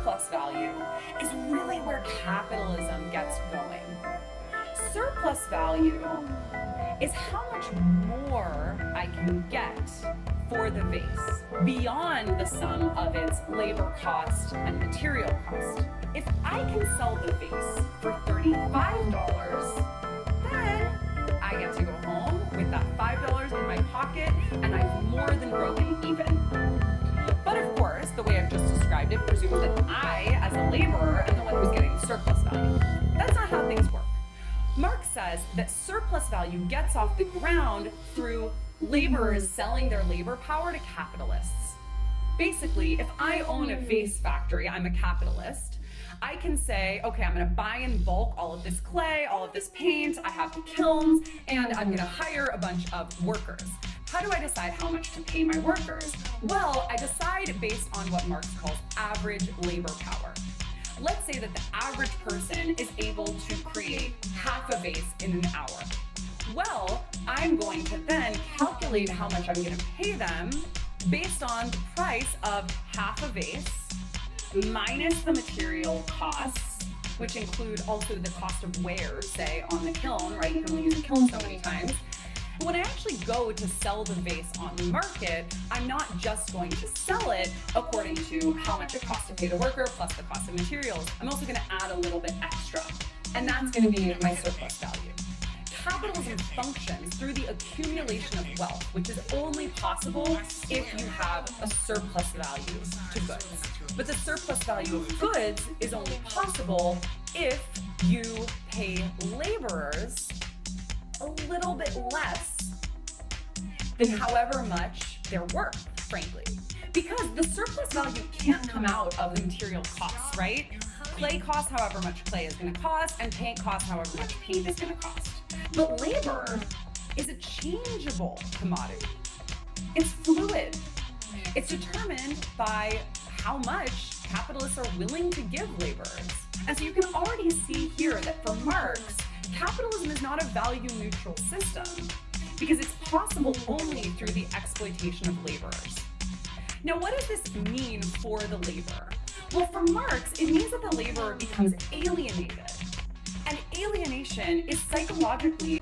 surplus value is really where capitalism gets going. Surplus value is how much more I can get for the vase beyond the sum of its labor cost and material cost. If I can sell the vase for $35, then I get to go home with that $5 in my pocket and I've more than broken even. But of course, the way I've just described it presumes that I, as a laborer, am the one who's getting surplus value. That's not how things work. Marx says that surplus value gets off the ground through laborers selling their labor power to capitalists. Basically, if I own a vase factory, I'm a capitalist, I can say, okay, I'm gonna buy in bulk all of this clay, all of this paint, I have the kilns, and I'm gonna hire a bunch of workers. How do I decide how much to pay my workers? Well, I decide based on what Marx calls average labor power. Let's say that the average person is able to create half a vase in an hour. Well, I'm going to then calculate how much I'm going to pay them based on the price of half a vase minus the material costs, which include also the cost of wear, say, on the kiln, right? You can only use a kiln so many times. But when I actually go to sell the vase on the market, I'm not just going to sell it according to how much it costs to pay the worker plus the cost of materials. I'm also going to add a little bit extra. And that's going to be my surplus value. Capitalism functions through the accumulation of wealth, which is only possible if you have a surplus value to goods. But the surplus value of goods is only possible if you pay laborers a little bit less than however much they're worth, frankly. Because the surplus value can't come out of the material costs, right? Clay costs however much clay is going to cost, and paint costs however much paint is going to cost. But labor is a changeable commodity. It's fluid. It's determined by how much capitalists are willing to give laborers. And so you can already see here that for Marx, capitalism is not a value-neutral system because it's possible only through the exploitation of laborers. Now, what does this mean for the laborer? Well, for Marx, it means that the laborer becomes alienated. And alienation is psychologically